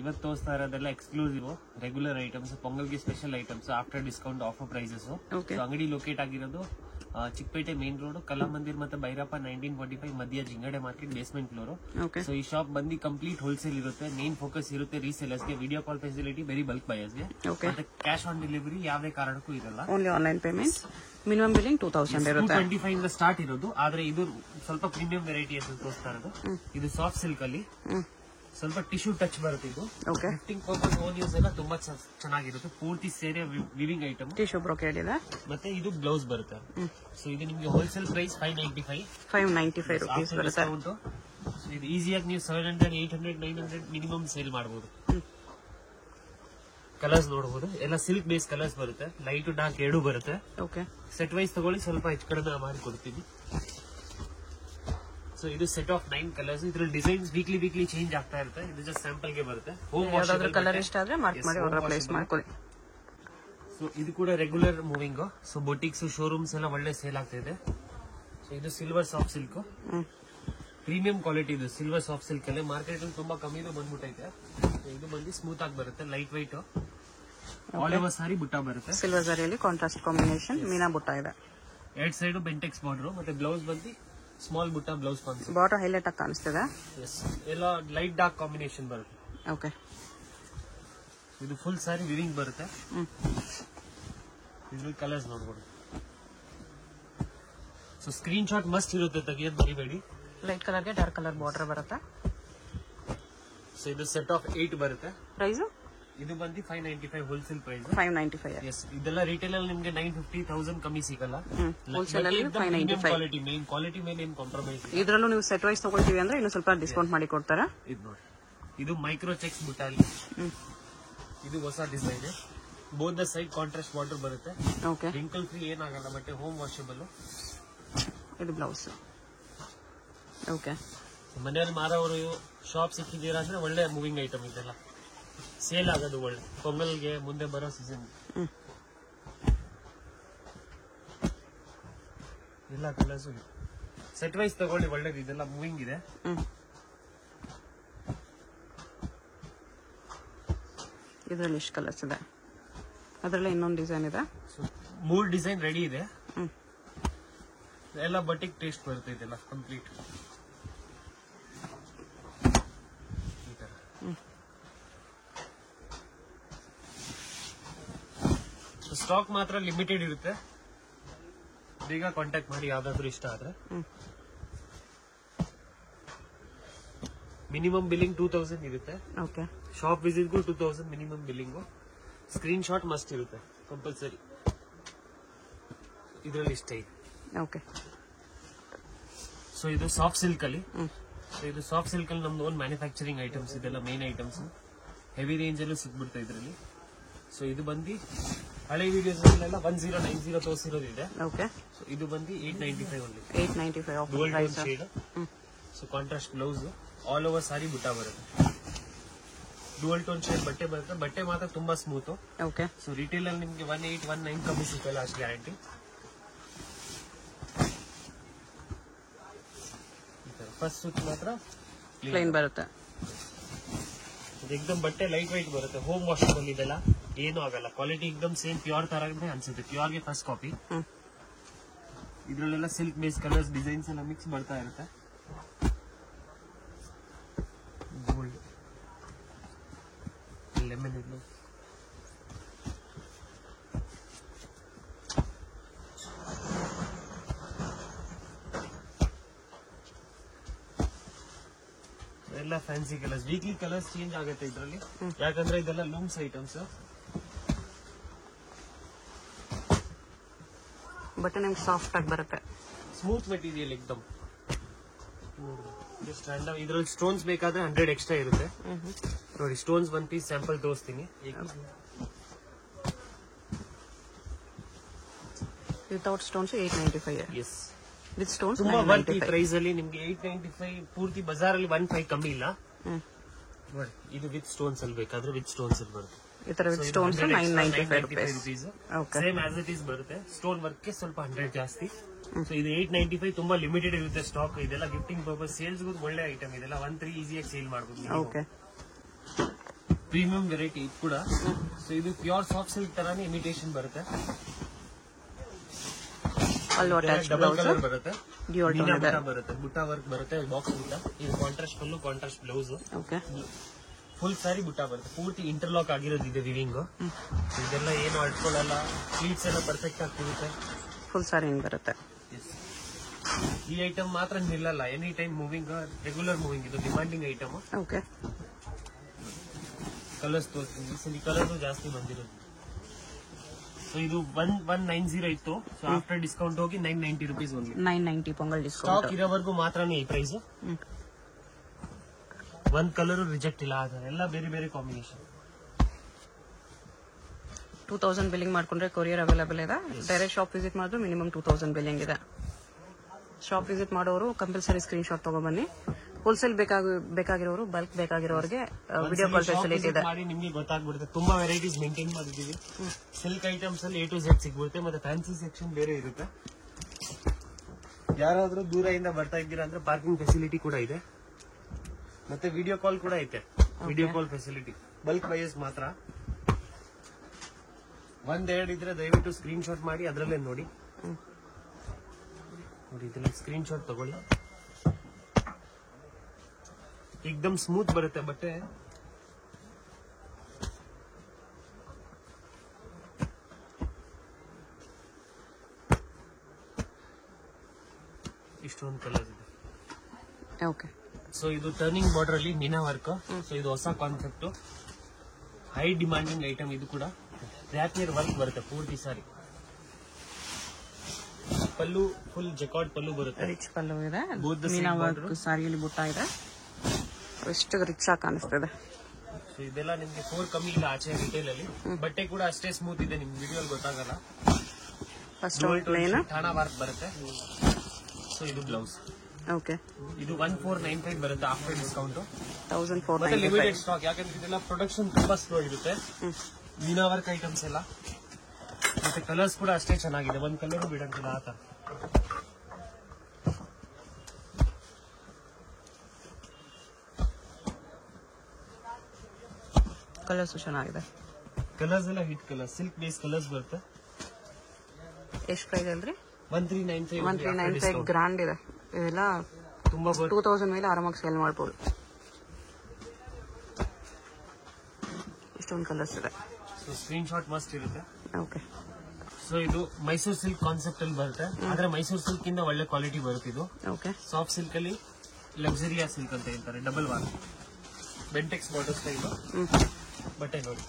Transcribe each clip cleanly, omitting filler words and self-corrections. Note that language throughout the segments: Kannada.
ಇವತ್ತು ತೋರಿಸ್ತಾ ಇರೋದೆಲ್ಲ ಎಕ್ಸ್ಕ್ಲೂಸಿವ್ ರೆಗ್ಯುಲರ್ ಐಟಮ್ಸ್, ಪೊಂಗಲ್ಗೆ special items, after discount offer prices. ಅಂಗಡಿ ಲೊಕೇಟ್ ಆಗಿರೋದು ಚಿಕ್ಕಪೇಟೆ ಮೇನ್ ರೋಡ್, ಕಲಾಮಂದಿರ್ ಮತ್ತೆ ಭೈರಪ್ಪ 1945 ಮಧ್ಯ Jingade market basement floor. So ಈ ಶಾಪ್ ಬಂದು ಕಂಪ್ಲೀಟ್ ಹೋಲ್ಸೇಲ್ ಇರುತ್ತೆ. ಮೇನ್ ಫೋಕಸ್ ಇರುತ್ತೆ ರೀಸೇಲರ್ಸ್ಗೆ, video call facility, very bulk ಬಯರ್ಸ್ಗೆ. ಮತ್ತೆ ಕ್ಯಾಶ್ ಆನ್ ಡೆಲಿವರಿ ಯಾವುದೇ ಕಾರಣಕ್ಕೂ ಇರಲ್ಲ. Only online payment. Minimum billing 2000 ಇರುತ್ತೆ. 225 ಇಂದ ಸ್ಟಾರ್ಟ್ ಇರೋದು. ಆದ್ರೆ ಇದು ಸ್ವಲ್ಪ ಪ್ರೀಮಿಯಂ ವೆರೈಟಿ ಅಂತ ತೋರಿಸ್ತಾ ಇರೋದು. ಇದು ಸಾಫ್ಟ್ ಸಿಲ್ಕ್ ಅಲ್ಲಿ ಸ್ವಲ್ಪ ಟಿಶ್ಯೂ ಟಚ್ ಬರುತ್ತೆ. ಇದು ಗಿಫ್ಟಿಂಗ್ ಪರ್ಪಸ್ ಓನ್ ಯೂಸ್ ಎಲ್ಲ ತುಂಬಾ ಚೆನ್ನಾಗಿರುತ್ತೆ. ಪೂರ್ತಿ ಸೇರಿ ವಿವಿಂಗ್ ಐಟಮ್, ಟಿಶ್ಯೂ ಬ್ರೊಕೇಡ್ ಇದೆ. ಮತ್ತೆ ಇದು ಬ್ಲೌಸ್ ಬರುತ್ತೆ. ಸೊ ಇದು ನಿಮಗೆ ಹೋಲ್ಸೇಲ್ ಪ್ರೈಸ್ 595 ರೂಪೀಸ್ ಬರುತ್ತೆ. ಇದು ಈಸಿಯಾಗಿ ನೀವು 700, 800, 900 ಮಿನಿಮಮ್ ಸೇಲ್ ಮಾಡಬಹುದು. ಕಲರ್ಸ್ ನೋಡಬಹುದು, ಎಲ್ಲ ಸಿಲ್ಕ್ ಬೇಸ್ ಕಲರ್ಸ್ ಬರುತ್ತೆ. ಲೈಟ್ ಡಾರ್ಕ್ ಎರಡೂ ಬರುತ್ತೆ. ಸೆಟ್ ವೈಸ್ ತಗೊಳ್ಳಿ, ಸ್ವಲ್ಪ ಹೆಚ್ಚು ಕಡಿಮೆ ಮಾಡಿ ಕೊಡ್ತೀವಿ. ಸೊ ಇದು ಸೆಟ್ ಆಫ್ 9 ಕಲರ್ಸ್. ಇದ್ರಲ್ಲಿ ಡಿಸೈನ್ಸ್ ವೀಕ್ಲಿ ಚೇಂಜ್ ಆಗ್ತಾ ಇರುತ್ತೆ. ಇದು ಜಸ್ಟ್ ಸ್ಯಾಂಪಲ್ ಗೆ ಬರುತ್ತೆ. ಯಾವ್ದಾದ್ರು ಕಲರ್ ಇಷ್ಟ ಆದ್ರೆ ಮಾರ್ಕ್ ಮಾಡಿ ಆರ್ಡರ್ ಪ್ಲೇಸ್ ಮಾಡ್ಕೊಳ್ಳಿ. ಸೊ ಇದು ಕೂಡ ರೆಗ್ಯುಲರ್ ಮೂವಿಂಗ್. ಸೊ ಬೊಟಿಕ್ಸ್, ಶೋರೂಮ್ಸ್ ಎಲ್ಲ ಒಳ್ಳೆ ಸೇಲ್ ಆಗ್ತಾ ಇದೆ. ಸೊ ಇದು silver soft silk, premium quality. ಇದು ಸಿಲ್ವರ್ ಸಾಫ್ಟ್ ಸಿಲ್ಕ್ ಅಲ್ಲಿ ಮಾರ್ಕೆಟ್ ಅಲ್ಲಿ ತುಂಬಾ ಕಮ್ಮಿ ಬಂದ್ಬಿಟ್ಟೈತೆ. ಇದು ಬಂದು ಸ್ಮೂತ್ ಆಗಿ ಬರುತ್ತೆ, light white, all over sari ಬುಟ್ಟ ಬರುತ್ತೆ. ಸಿಲ್ವರ್ ಸಾರಿಯಲ್ಲಿ ಕಾಂಟ್ರಾಸ್ಟ್ ಕಾಂಬಿನೇಷನ್ ಮೀನಾ ಬುಟ್ಟ ಇದೆ. ಎರಡ್ ಸೈಡ್ ಬೆಂಟೆಕ್ಸ್ ಬಾರ್ಡರ್, ಮತ್ತೆ ಬ್ಲೌಸ್ ಬಂದು ಸ್ಮಾಲ್ ಬುಟ್ಟ ಬ್ಲೌಸ್ ಕಾನ್ಸೆಪ್ಟ್. ಬಾರ್ಡರ್ ಹೈಲೈಟ್ ಆಗಿ ಕಾಣಿಸ್ತಿದೆ. ಎಲ್ಲ ಲೈಟ್ ಡಾರ್ಕ್ ಕಾಂಬಿನೇಷನ್ ಬರುತ್ತೆ. ಓಕೆ. ಇದು ಫುಲ್ ಸಾರಿ ವಿವಿಂಗ್ ಬರುತ್ತೆ. ಇದ್ರ ಕಲರ್ಸ್ ನೋಡ್ಬೋದು. ಸೊ ಸ್ಕ್ರೀನ್ ಶಾಟ್ ಮಸ್ಟ್ ಇರುತ್ತೆ, ತೆಗಿಯೋದು ಮರಿಬೇಡಿ. ಲೈಟ್ ಕಲರ್ಗೆ ಡಾರ್ಕ್ ಕಲರ್ ಬಾರ್ಡರ್ ಬರುತ್ತೆ. ಸೊ ಇದು ಸೆಟ್ ಆಫ್ 8 ಬರುತ್ತೆ. ಪ್ರೈಸ್ ಇದು ಬಂದು 595 ಹೋಲ್ಸೇಲ್ ಪ್ರೈಸ್. 595. ಎಸ್, ಇದೆಲ್ಲ ರಿಟೇಲ್ ಅಲ್ಲಿ ನಿಮಗೆ 950,000 ಕಮ್ಮಿ ಸಿಗಲ್ಲ. ಹೋಲ್ಸೇಲ್ ಅಲ್ಲಿ 595. ಕ್ವಾಲಿಟಿ, ಮೇನ್ ಕ್ವಾಲಿಟಿ ಮೇಲೆ ಏನು ಕಾಂಪ್ರಮೈಸ್. ಇದರಲ್ಲೂ ನೀವು ಸೆಟ್ ವೈಸ್ ತಗೊಳ್ತೀವಿ ಅಂದ್ರೆ ಇನ್ನು ಸ್ವಲ್ಪ ಡಿಸ್ಕೌಂಟ್ ಮಾಡಿ ಕೊಡ್ತಾರಾ. ಇದು ನೋಡಿ, ಇದು ಮೈಕ್ರೋ ಚೆಕ್ಸ್ ಬುಟ್ಟಾಲಿ. ಇದು ಹೊಸ design. Both the side contrast border ಬರುತ್ತೆ. ಓಕೆ. ರಿಂಕಲ್ ಫ್ರೀ ಏನಾಗಲ್ಲ, ಮತ್ತೆ ಹೋಮ್ ವಾಷಬಲ್. ಇದು ಬ್ಲೌಸ್. ಓಕೆ. ಮನೆಯಲ್ಲಿ ಮಾರೋರು ಶಾಪ್ ಸಿಕ್ಕಿದ್ದೀರಾ ಅಂದ್ರೆ ಒಳ್ಳೆ ಮೂವಿಂಗ್ ಐಟಮ್. ಇದೆಲ್ಲ ಸೇಲ್ ಆಗೋದು ಒಳ್ಳೆ ಪೊಂಗಲ್ಗೆ ಮುಂದೆ ಬರೋ ಸೀಸನ್. ಎಲ್ಲ ಕಲರ್ಸ್ ಸೆಟ್ ವೈಸ್ ತಗೊಳ್ಳಿ, ಒಳ್ಳೇದು. ಇದೆಲ್ಲ ಮೂವಿಂಗ್ ಇದೆ. ಇದರಲ್ಲಿ ಎಷ್ಟು ಕಲರ್ಸ್ ಇದೆ? ಅದರಲ್ಲಿ ಇನ್ನೊಂದು ಡಿಸೈನ್ ಇದೆ. 3 ಡಿಸೈನ್ ರೆಡಿ ಇದೆ. ಎಲ್ಲ ಬಟಿಕ್ ಟೇಸ್ಟ್ ಬರುತ್ತೆ. ಇದೆಲ್ಲ ಕಂಪ್ಲೀಟ್ ಸ್ಟಾಕ್ ಮಾತ್ರ ಲಿಮಿಟೆಡ್ ಇರುತ್ತೆ. ಬೇಗ ಕಾಂಟ್ಯಾಕ್ಟ್ ಮಾಡಿ ಯಾವ್ದಾದ್ರು ಇಷ್ಟ ಆದ್ರೆ. ಮಿನಿಮಮ್ ಬಿಲ್ಲಿಂಗ್ 2000 ಇರುತ್ತೆ. ಓಕೆ. ಶಾಪ್ ವಿಸಿಟ್ಗೂ 2000 minimum billing. Screen shot must ಇರುತ್ತೆ ಕಂಪಲ್ಸರಿ. ಇದರಲ್ಲಿ ಇಷ್ಟ ಇದೆ. ಓಕೆ. ಸೊ ಇದು ಸಾಫ್ಟ್ ಸಿಲ್ಕ್ ಅಲ್ಲಿ. ಇದು ಸಾಫ್ಟ್ ಸಿಲ್ಕ್ ಅಲ್ಲಿ ನಮ್ದು ಓನ್ ಮ್ಯಾನುಫ್ಯಾಕ್ಚರಿಂಗ್ ಐಟಮ್ಸ್. ಇದೆಲ್ಲ ಮೇನ್ ಐಟಮ್ಸ್. ಹೆವಿ ರೇಂಜ್ ಅಲ್ಲೂ ಸಿಗ್ಬಿಡುತ್ತೆ ಇದರಲ್ಲಿ. ಸೊ ಇದು ಬಂದು ಹಳೆ ವಿಡಿಯೋಸ್ ಅಲ್ಲೆಲ್ಲ 1090 ತೋರಿಸಿರೋದಿದೆ. ಓಕೆ. ಸೊ ಇದು ಬಂದು 895 only. 895 of gold price. Shade. So contrast blouse, all over sari ಬುಟ್ಟ ಬರುತ್ತೆ. ಡುವಲ್ ಟೋನ್ ಶೇಡ್ ಬಟ್ಟೆ ಬರುತ್ತೆ. ಬಟ್ಟೆ ಮಾತ್ರ ತುಂಬಾ ಸ್ಮೂತ್. ಓಕೆ. ಸೊ ರಿಟೇಲ್ ಅಲ್ಲಿ ನಿಮ್ಗೆ 18, 19 ಕಮ್ಮಿ ಸಿಕ್ಕಲ್ಲ, ಅಷ್ಟು ಗ್ಯಾರಂಟಿ. ಫಸ್ಟ್ ಸುತ್ ಮಾತ್ರ ಪ್ಲೇನ್ ಬರುತ್ತೆ. ಎಕ್ದಮ್ ಬಟ್ಟೆ ಲೈಟ್ ವೈಟ್ ಬರುತ್ತೆ. Home washable. ಇದೆಲ್ಲ ಏನು ಆಗಲ್ಲ. ಕ್ವಾಲಿಟಿ ಎಕ್ದಮ್ ಸೇಮ್ ಪ್ಯೂರ್ ತರ ಅನ್ಸುತ್ತೆ. ಪ್ಯೂರ್ಗೆ ಫಸ್ಟ್ ಕಾಪಿ. ಇದ್ರಲ್ಲೆಲ್ಲ ಸಿಲ್ಕ್ ಬೇಸ್ ಕಲರ್ಸ್, ಡಿಸೈನ್ಸ್ ಎಲ್ಲ ಮಿಕ್ಸ್ ಬರ್ತಾ ಇರುತ್ತೆ. ಗೋಲ್ಡ್, ಲೆಮನ್ ಎಲ್ಲೋ, ಎಲ್ಲ fancy colours. Weekly colours change ಆಗುತ್ತೆ ಇದರಲ್ಲಿ, ಯಾಕಂದ್ರೆ ಇದೆಲ್ಲ ಲೂಮ್ಸ್ ಐಟಮ್ಸ್. ಬಟ್ಟೆ ನಿಮ್ಗೆ ಸಾಫ್ಟ್ ಆಗಿ ಬರುತ್ತೆ. ಸ್ಮೂತ್ ಮೆಟೀರಿಯಲ್ ಎಕ್ದಮ್. ಇದ್ರಲ್ಲಿ ಸ್ಟೋನ್ಸ್ ಬೇಕಾದ್ರೆ 100 ಎಕ್ಸ್ಟ್ರಾ ಇರುತ್ತೆ. ನೋಡಿ, ಸ್ಟೋನ್ಸ್ 1 ಪೀಸ್ ಸ್ಯಾಂಪಲ್ ತೋರಿಸ್ತೀನಿ. Without stones 895. Yes, with stones ತುಂಬಾ ವರ್ತ್. ಈ ಪ್ರೈಸ್ ಅಲ್ಲಿ ನಿಮ್ಗೆ 895 ಪೂರ್ತಿ ಬಜಾರ್ ಅಲ್ಲಿ 1.5 ಕಮ್ಮಿ ಇಲ್ಲ. ನೋಡಿ, ಇದು ವಿತ್ ಸ್ಟೋನ್ಸ್ ಅಲ್ಲಿ ಬೇಕಾದ್ರೆ ವಿತ್ ಸ್ಟೋನ್ಸ್ ಅಲ್ಲಿ ಬರುತ್ತೆ. ಈ ತರ with stones 995 rupees. Same as it is ಬರುತ್ತೆ. ಸ್ಟೋನ್ ವರ್ಕ್ ಗೆ ಸ್ವಲ್ಪ 100 ಜಾಸ್ತಿ. ಸೊ ಇದು 895 ತುಂಬಾ ಲಿಮಿಟೆಡ್ ಇರುತ್ತೆ ಸ್ಟಾಕ್. ಇದೆಲ್ಲ ಗಿಫ್ಟಿಂಗ್ ಪರ್ಪಸ್, ಸೇಲ್ಸ್ ಒಳ್ಳೆ ಐಟಮ್. ಇದೆಲ್ಲ 1-3 ಈಸಿಯಾಗಿ ಸೇಲ್ ಮಾಡಬಹುದು. ಓಕೆ. ಪ್ರೀಮಿಯಂ ವೆರೈಟಿ ಇದು ಕೂಡ. ಸೊ ಇದು ಪ್ಯೂರ್ ಸಾಫ್ಟ್ ಸಿಲ್ಕ್ ತರಾನೇ ಇಮಿಟೇಷನ್ ಬರುತ್ತೆ. ಡಬಲ್ ಕಲರ್ ಬರುತ್ತೆ, ಬರುತ್ತೆ, ಬುಟ್ಟ ವರ್ಕ್ ಬರುತ್ತೆ, ಬಾಕ್ಸ್ ಬುಟ್ಟ. ಇದು contrast full, contrast blouse, full sari ಬುಟ್ಟ ಬರುತ್ತೆ. ಪೂರ್ತಿ ಇಂಟರ್ಲಾಕ್ ಆಗಿರೋದು ಇದೆ ವಿವಿಂಗ್. ಇದೆಲ್ಲ ಏನು ಅಡ್ಕೊಳ್ಳಲ್ಲ, ಪ್ಲೀಟ್ಸ್ ಎಲ್ಲ ಪರ್ಫೆಕ್ಟ್ ಆಗಿ ಕೂರುತ್ತೆ. ಫುಲ್ ಸಾರಿ ಹಿಂಗ್ ಬರುತ್ತೆ. ಈ ಐಟಮ್ ಮಾತ್ರ ನಿಲ್ಲಲ್ಲ, any time moving, regular moving. ಇದು ಡಿಮಾಂಡಿಂಗ್ ಐಟಮ್. ಕಲರ್ಸ್ ತೋರಿಸ್ತೀನಿ, ಈ ಸಲ ಕಲರ್ಸ್ ಜಾಸ್ತಿ ಬಂದಿರೋದು. ಸೊ ಇದು 1190 ಇತ್ತು. ಸೊ ಆಫ್ಟರ್ ಡಿಸ್ಕೌಂಟ್ ಹೋಗಿ 990 rupees only. 990 pongal discount. Stock ಇರೋವರೆಗೂ ಮಾತ್ರನೇ ಈ ಪ್ರೈಸ್. ಒಂದ್ ಕಲರ್ ರಿಜೆಕ್ಟ್ ಇಲ್ಲ, ಎಲ್ಲ ಬೇರೆ ಬೇರೆ ಕಾಂಬಿನೇಷನ್. 2000 ಬಿಲ್ಲಿಂಗ್ ಮಾಡ್ಕೊಂಡ್ರೆ ಕೊರಿಯರ್ ಅವೈಲೇಬಲ್ ಇದೆ. ಡೈರೆಕ್ಟ್ ಶಾಪ್ ವಿಸಿಟ್ ಮಾಡಿದ್ರೆ ಮಿನಿಮಮ್ 2000 ಬಿಲ್ಲಿಂಗ್ ಇದೆ. ಶಾಪ್ ವಿಸಿಟ್ ಮಾಡೋರು ಕಂಪಲ್ಸರಿ ಸ್ಕ್ರೀನ್ ಶಾಟ್ ತಗೊಬನ್ನಿ. ಹೋಲ್ಸೇಲ್ ಬೇಕಾಗಿರೋರು, ಬಲ್ಕ್ ಬೇಕಾಗಿರೋರಿಗೆ ವಿಡಿಯೋ ಕಾಲ್ ಫೆಸಿಲಿಟಿ ಇದೆ. ನಿಮ್ಗೆ ಗೊತ್ತಾಗ್ಬಿಡುತ್ತೆ, ತುಂಬಾ ವೆರೈಟೀಸ್ ಮೇಂಟೈನ್ ಮಾಡಿದೀವಿ. ಸಿಲ್ಕ್ ಐಟಮ್ಸ್ ಅಲ್ಲಿ A to Z ಸಿಗ್ಬಿಡುತ್ತೆ, ಮತ್ತೆ ಫ್ಯಾನ್ಸಿ ಸೆಕ್ಷನ್ ಬೇರೆ ಇರುತ್ತೆ. ಯಾರಾದ್ರೂ ದೂರದಿಂದ ಬರ್ತಾ ಇದ್ದೀರಾ ಅಂದ್ರೆ ಪಾರ್ಕಿಂಗ್ ಫೆಸಿಲಿಟಿ ಕೂಡ ಇದೆ, ಮತ್ತೆ ವಿಡಿಯೋ ಕಾಲ್ ಕೂಡ ಐತೆ. Video call facility bulk buyers ಮಾತ್ರ. ಒಂದೆರಡು ಇದ್ರೆ ದಯವಿಟ್ಟು ಸ್ಕ್ರೀನ್ ಶಾಟ್ ಮಾಡಿ ಅದ್ರಲ್ಲೇ ನೋಡಿ. ಇದನ್ನ ಸ್ಕ್ರೀನ್ ಶಾಟ್ ತಗೊಳ್ಳಿ. एकदम ಸ್ಮೂತ್ ಬರುತ್ತೆ ಬಟ್ಟೆ. ಇಷ್ಟೊಂದು ಕಲರ್ ಇದೆ. ಓಕೆ. ಸೊ ಇದು ಟರ್ನಿಂಗ್ ಬಾರ್ಡರ್ ಅಲ್ಲಿ ಮೀನಾ ವರ್ಕ್. ಸೊ ಇದು ಹೊಸ ಕಾನ್ಸೆಪ್ಟ್, ಹೈ ಡಿಮಾಂಡಿಂಗ್ ಐಟಮ್. ಇದು ಕೂಡ ರ್ಯಾಪಿಯರ್ ವರ್ಕ್ ಬರುತ್ತೆ ಪೂರ್ತಿ ಸಾರಿ. ಪಲ್ಲು ಫುಲ್ ಜಕಾರ್ಡ್ ಪಲ್ಲು ಬರುತ್ತೆ, ರಿಚ್ ಪಲ್ಲು ಇದೆ. ಮೀನಾ ವರ್ಕ್ ಸಾರಿಯಲ್ಲಿ ಬುಟ್ಟ ಇದೆ, ಎಷ್ಟು ರಿಚ್ ಆಗಿ ಕಾಣಿಸ್ತದೆ. ಇದೆಲ್ಲ ನಿಮ್ಗೆ 4 ಕಮ್ಮಿ ಇಲ್ಲ ಆಚೆ ರಿಟೇಲ್ ಅಲ್ಲಿ. ಬಟ್ಟೆ ಕೂಡ ಅಷ್ಟೇ ಸ್ಮೂತ್ ಇದೆ, ನಿಮ್ಗೆ ವಿಡಿಯೋ ಗೊತ್ತಾಗಲ್ಲ. ಫಸ್ಟ್ ಪ್ಲೇನ್ ಠಾಣಾ ವರ್ಕ್ ಬರುತ್ತೆ. ಸೊ ಇದು ಬ್ಲೌಸ್. ಓಕೆ. ಇದು 1495 ಬರುತ್ತೆ ಆಫ್ಟರ್ ಡಿಸ್ಕೌಂಟ್. 1495 ಲಿಮಿಟೆಡ್ ಸ್ಟಾಕ್, ಯಾಕಂದ್ರೆ ಇದೆಲ್ಲ ಪ್ರೊಡಕ್ಷನ್ ತುಂಬಾ ಸ್ಲೋ ಇರುತ್ತೆ. ಮೀನಾ ವರ್ಕ್ ಐಟಮ್ಸ್ ಎಲ್ಲ, ಮತ್ತೆ ಕಲರ್ಸ್ ಕೂಡ ಅಷ್ಟೇ ಚೆನ್ನಾಗಿದೆ, ಒಂದ್ ಕಲರ್ ಬಿಡಂಗಿಲ್ಲ ಆತ. ಕಲರ್ಸ್ ಚೆನ್ನಾಗಿದೆ. ಕಲರ್ಸ್ ಎಲ್ಲ hit colour, silk base colours ಬರುತ್ತೆ. ಎಷ್ಟು ಪ್ರೈಸ್ ಅಲ್ರಿ? 1395. 1395 ಗ್ರ್ಯಾಂಡ್ ಇದೆ. ಇವೆಲ್ಲ ತುಂಬಾ 2000 ಮೇಲೆ ಆರಾಮಾಗಿ ಸೇಲ್ ಮಾಡ್ಬೋದು. ಇಷ್ಟೊಂದು ಕಲರ್ಸ್ ಇದೆ. ಸೊ ಸ್ಕ್ರೀನ್ ಶಾಟ್ ಮಸ್ಟ್ ಇರುತ್ತೆ. ಓಕೆ. ಸೊ ಇದು ಮೈಸೂರು ಸಿಲ್ಕ್ ಕಾನ್ಸೆಪ್ಟ್ ಅಲ್ಲಿ ಬರುತ್ತೆ, ಆದ್ರೆ ಮೈಸೂರು ಸಿಲ್ಕ್ ಇಂದ ಒಳ್ಳೆ ಕ್ವಾಲಿಟಿ ಬರುತ್ತೆ. ಇದು ಓಕೆ. ಸಾಫ್ಟ್ ಸಿಲ್ಕ್ ಅಲ್ಲಿ ಲಕ್ಸುರಿಯಾ ಸಿಲ್ಕ್ ಅಂತ ಹೇಳ್ತಾರೆ, double war Bentex border style ಬಟ್ಟೆ ನೋಡಿ.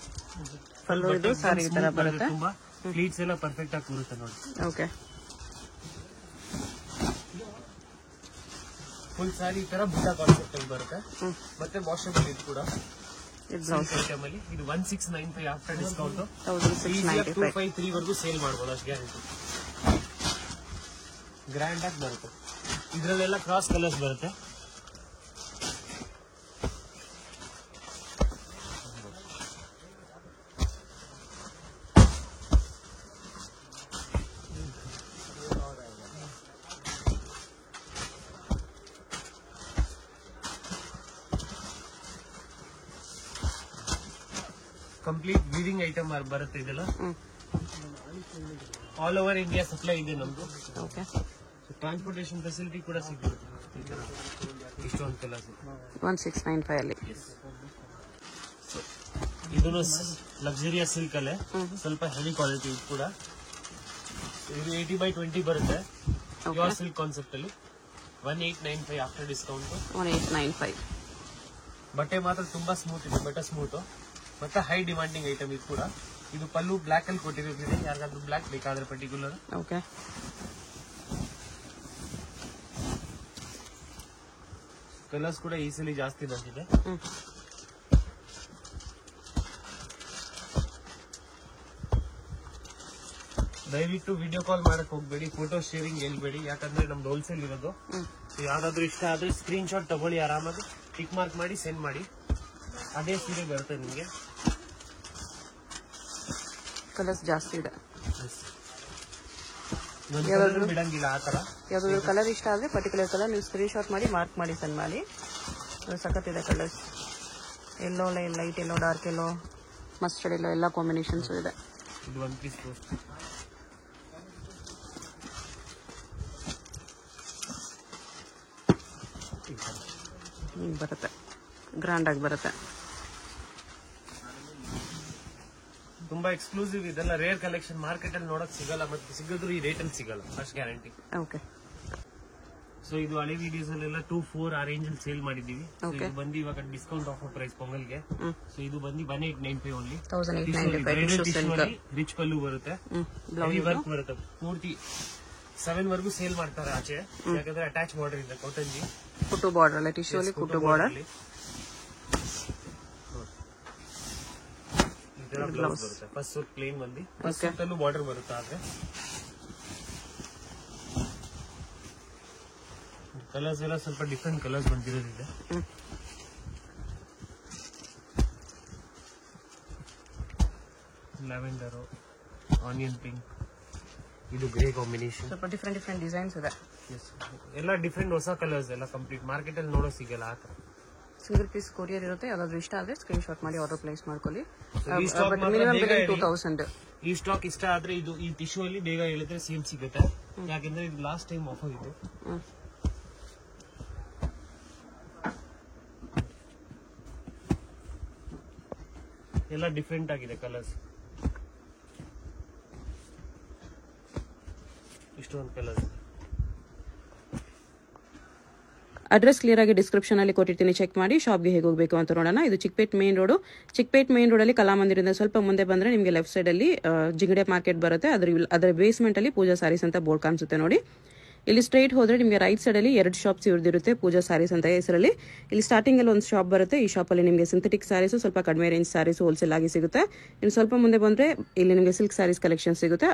ಇದು ಸಾರಿ ತರ ಬರುತ್ತೆ, ತುಂಬಾ ಪ್ಲೀಟ್ಸ್ ಎಲ್ಲ ಪರ್ಫೆಕ್ಟ್ ಆಗಿ ಕೂರುತ್ತೆ ನೋಡಿ. ಓಕೆ. ಫುಲ್ ಸಾರಿ ತರ ಬುಟ್ಟ ಕಾನ್ಸೆಪ್ಟ್ ಅಲ್ಲಿ ಬರುತ್ತೆ, ಮತ್ತೆ ವಾಷಬಲ್ ಇದು ಕೂಡ. ಇದು 1695 ಆಫ್ಟರ್ ಡಿಸ್ಕೌಂಟ್. 253 ವರೆಗೂ ಸೇಲ್ ಮಾಡಬಹುದು, ಅಷ್ಟು ಗ್ಯಾರಂಟಿ. ಗ್ರ್ಯಾಂಡ್ ಆಗಿ ಬರುತ್ತೆ. ಇದ್ರಲ್ಲೆಲ್ಲ ಕ್ರಾಸ್ ಕಲರ್ಸ್ ಬರುತ್ತೆ. ಕಂಪ್ಲೀಟ್ ವೀವಿಂಗ್ ಐಟಮ್ ಬರುತ್ತೆ ಇದೆಲ್ಲ. ಆಲ್ ಓವರ್ ಇಂಡಿಯಾ ಸಪ್ಲೈ ಇದೆ ನಮ್ದು. ಟ್ರಾನ್ಸ್ಪೋರ್ಟೇಷನ್ ಫೆಸಿಲಿಟಿ ಕೂಡ ಸಿಗುತ್ತೆ. ಇಷ್ಟೊಂದು ಕಲರ್ಸ್ 1695 ಅಲ್ಲಿ. ಇದನ್ನು ಲಕ್ಸುರಿಯಸ್ ಸಿಲ್ಕ್ ಅಲ್ಲೇ ಸ್ವಲ್ಪ ಹೆವಿ ಕ್ವಾಲಿಟಿ. ಇದು ಕೂಡ ಇದು 80/20 ಬರುತ್ತೆ, ಪ್ಯೂರ್ ಸಿಲ್ಕ್ ಕಾನ್ಸೆಪ್ಟ್ ಅಲ್ಲಿ. 1895 ಆಫ್ಟರ್ ಡಿಸ್ಕೌಂಟ್. 1895. ಬಟ್ಟೆ ಮಾತ್ರ ತುಂಬಾ ಸ್ಮೂತ್ ಇದೆ, ಬಟ್ಟೆ ಸ್ಮೂತ್ ಮತ್ತೆ ಹೈ ಡಿಮಾಂಡಿಂಗ್ ಐಟಮ್. ಇದು ಕೂಡ ಇದು ಪಲ್ಲು ಬ್ಲಾಕ್ ಅಲ್ಲಿ ಕೊಟ್ಟಿರೋದಿದೆ, ಯಾರಿಗಾದ್ರೂ ಬ್ಲಾಕ್ ಬೇಕಾದ್ರೆ ಪರ್ಟಿಕ್ಯುಲರ್. ಓಕೆ. ಕಲರ್ಸ್ ಕೂಡ ಈಸಿಲಿ ಜಾಸ್ತಿ ಬಂದಿದೆ. ದಯವಿಟ್ಟು ವಿಡಿಯೋ ಕಾಲ್ ಮಾಡಕ್ ಹೋಗ್ಬೇಡಿ, ಫೋಟೋ ಶೇರಿಂಗ್ ಹೇಳ್ಬೇಡಿ, ಯಾಕಂದ್ರೆ ನಮ್ದು ಹೋಲ್ಸೇಲ್ ಇರೋದು. ಯಾವ್ದಾದ್ರು ಇಷ್ಟ ಆದ್ರೆ ಸ್ಕ್ರೀನ್ ಶಾಟ್ ತಗೊಳ್ಳಿ, ಆರಾಮಾಗಿ ಟಿಕ್ ಮಾರ್ಕ್ ಮಾಡಿ ಸೆಂಡ್ ಮಾಡಿ. ಅದೇ ಸೀರೆ ಬರುತ್ತೆ ನಿಮ್ಗೆ. ಕಲರ್ಸ್ ಜಾಸ್ತಿ ಇದೆ, ಬಿಡಂಗಿಲ್ಲ ಆತರ. ಯಾವ್ದಾದ್ರು ಕಲರ್ ಇಷ್ಟ ಆದ್ರೆ ಪರ್ಟಿಕ್ಯುಲರ್ ಕಲರ್ ನೀವು ಸ್ಕ್ರೀನ್ ಶಾಟ್ ಮಾಡಿ ಮಾರ್ಕ್ ಮಾಡಿ ಸೆಂಡ್ ಮಾಡಿ. ಸಖತ್ ಇದೆ ಕಲರ್ಸ್. ಎಲ್ಲೋ ಲೈಟ್ ಎಲ್ಲೋ ಡಾರ್ಕ್ ಎಲ್ಲೋ ಮಸ್ಟರ್ಡ್ ಎಲ್ಲೋ ಎಲ್ಲ ಕಾಂಬಿನೇಷನ್ಸ್ ಇದೆ. ಇದು 1 ಪೀಸ್ ಬ್ಲೌಸ್. ಬರುತ್ತೆ, ಗ್ರ್ಯಾಂಡ್ ಆಗಿ ಬರುತ್ತೆ. ತುಂಬಾ ಎಕ್ಸ್ಕ್ಲೂಸಿವ್, ಇದೆಲ್ಲ ರೇರ್ ಕಲೆಕ್ಷನ್, ಮಾರ್ಕೆಟ್ ಅಲ್ಲಿ ನೋಡಕ್ ಸಿಗಲ್ಲ, ಮತ್ತೆ ಸಿಗದ್ರು ಈ ರೇಟ್ ಅಲ್ಲಿ ಸಿಗಲ್ಲ, ಅಷ್ಟು ಗ್ಯಾರಂಟಿ. ಓಕೆ. ಸೊ ಇದು ಹಳೆ ವಿಡಿಯೋಸ್ ಅಲ್ಲೆಲ್ಲ 2-4 ಆ ರೇಂಜ್ ಅಲ್ಲಿ ಸೇಲ್ ಮಾಡಿದೀವಿ. ಇದು ಬಂದು ಇವಾಗ ಡಿಸ್ಕೌಂಟ್ ಆಫರ್ ಪ್ರೈಸ್ ಪೊಂಗಲ್ಗೆ. ಸೊ ಇದು ಬಂದು 1895 ಓನ್ಲಿ. 1895 ರಿಚ್ ಪಲ್ಲು ಬರುತ್ತೆ, ವರ್ಕ್ ಬರುತ್ತೆ, ಪೂರ್ತಿ 7 ವರೆಗೂ ಸೇಲ್ ಮಾಡ್ತಾರೆ ಆಚೆ, ಯಾಕಂದ್ರೆ ಅಟ್ಯಾಚ್ ಬಾರ್ಡರ್ ಇದೆ ಕಾಟನ್ಜಿ. ಕುಟ್ಟು ಬಾರ್ಡರ್ ಅಲ್ಲ, ಟಿಶ್ಯೂ ಅಲ್ಲಿ ಕುಟ್ಟು ಬಾರ್ಡರ್. ಬ್ಲೌಸ್ ಬರುತ್ತೆ, ಫಸ್ಟ್ ಸೂಟ್ ಪ್ಲೇನ್ ಬಂದು, ಫಸ್ಟ್ ಸೂಟ್ ಅಲ್ಲೂ ಬಾರ್ಡರ್ ಬರುತ್ತೆ. ಆದ್ರೆ ಕಲರ್ಸ್ ಎಲ್ಲ ಸ್ವಲ್ಪ ಡಿಫ್ರೆಂಟ್ ಕಲರ್ಸ್ ಬಂದಿರೋದಿದೆ. ಲ್ಯಾವೆಂಡರ್, ಆನಿಯನ್ ಪಿಂಕ್, ಇದು ಗ್ರೇ ಕಾಂಬಿನೇಷನ್, ಸ್ವಲ್ಪ ಡಿಫ್ರೆಂಟ್ ಡಿಸೈನ್ಸ್ ಇದೆ. ಎಲ್ಲ ಡಿಫ್ರೆಂಟ್ ಹೊಸ ಕಲರ್ಸ್ ಎಲ್ಲ ಕಂಪ್ಲೀಟ್ ಮಾರ್ಕೆಟ್ ಅಲ್ಲಿ ನೋಡೋ ಸಿಗಲ್ಲ ಆ ತರ. ಸಿಂಗಲ್ ಪೀಸ್ ಕೊರಿಯರ್ ಇರುತ್ತೆ, ಯಾವ್ದಾದ್ರು ಇಷ್ಟ ಆದ್ರೆ ಸ್ಕ್ರೀನ್ ಶಾಟ್ ಮಾಡಿ ಆರ್ಡರ್ ಪ್ಲೇಸ್ ಮಾಡ್ಕೊಳ್ಳಿ. ಮಿನಿಮಮ್ 2000. ಈ ಸ್ಟಾಕ್ ಇಷ್ಟ ಆದ್ರೆ ಇದು ಈ ಟಿಶ್ಯೂ ಅಲ್ಲಿ ಬೇಗ ಹೇಳಿದ್ರೆ ಸೇಮ್ ಸಿಗುತ್ತೆ, ಯಾಕಂದ್ರೆ ಇದು ಲಾಸ್ಟ್ ಟೈಮ್ ಆಫರ್ ಇದು. ಎಲ್ಲ ಡಿಫ್ರೆಂಟ್ ಆಗಿದೆ ಕಲರ್ಸ್, ಇಷ್ಟೊಂದು ಕಲರ್ಸ್. ಅಡ್ರೆಸ್ ಕ್ಲಿಯರ್ ಆಗಿ ಡಿಸ್ಕ್ರಿಪ್ಷನ್ ಅಲ್ಲಿ ಕೊಟ್ಟಿರ್ತೀನಿ, ಚೆಕ್ ಮಾಡಿ ಶಾಪ್ಗೆ ಹೇಗೆ ಹೋಗಬೇಕು ಅಂತ ನೋಡೋಣ. ಇದು Chickpet main road. Chickpet main road ಅಲ್ಲಿ ಕಲಾಮಂದಿರದಿಂದ ಸ್ವಲ್ಪ ಮುಂದೆ ಬಂದ್ರೆ ನಿಮಗೆ ಲೆಫ್ಟ್ ಸೈಡ್ ಅಲ್ಲಿ ಜಿಂಗಡೆ ಮಾರ್ಕೆಟ್ ಬರುತ್ತೆ. ಅದರ ಬೇಸ್ಮೆಂಟ್ ಅಲ್ಲಿ ಪೂಜಾ ಸಾರೀಸ್ ಅಂತ ಬೋರ್ಡ್ ಕಾಣಿಸುತ್ತೆ ನೋಡಿ. ಇಲ್ಲಿ ಸ್ಟ್ರೈಟ್ ಹೋದ್ರೆ ನಿಮಗೆ ರೈಟ್ ಸೈಡ್ ಅಲ್ಲಿ 2 ಶಾಪ್ಸ್ ಇರುತ್ತೆ, ಪೂಜಾ ಸಾರೀಸ್ ಅಂತ ಹೆಸರಲ್ಲಿ. ಇಲ್ಲಿ ಸ್ಟಾರ್ಟಿಂಗ್ ಅಲ್ಲಿ ಒಂದು ಶಾಪ್ ಬರುತ್ತೆ. ಈ ಶಾಪ್ ಅಲ್ಲಿ ನಿಮಗೆ ಸಿಂಥೆಟಿಕ್ ಸಾರೀಸ್, ಸ್ವಲ್ಪ ಕಡಿಮೆ ರೇಂಜ್ ಸಾರೀಸ್ ಹೋಲ್ಸೇಲ್ ಆಗಿ ಸಿಗುತ್ತೆ. ಇನ್ನು ಸ್ವಲ್ಪ ಮುಂದೆ ಬಂದ್ರೆ ಇಲ್ಲಿ ನಿಮಗೆ ಸಿಲ್ಕ್ ಸಾರೀಸ್ ಕಲೆಕ್ಷನ್ ಸಿಗುತ್ತೆ.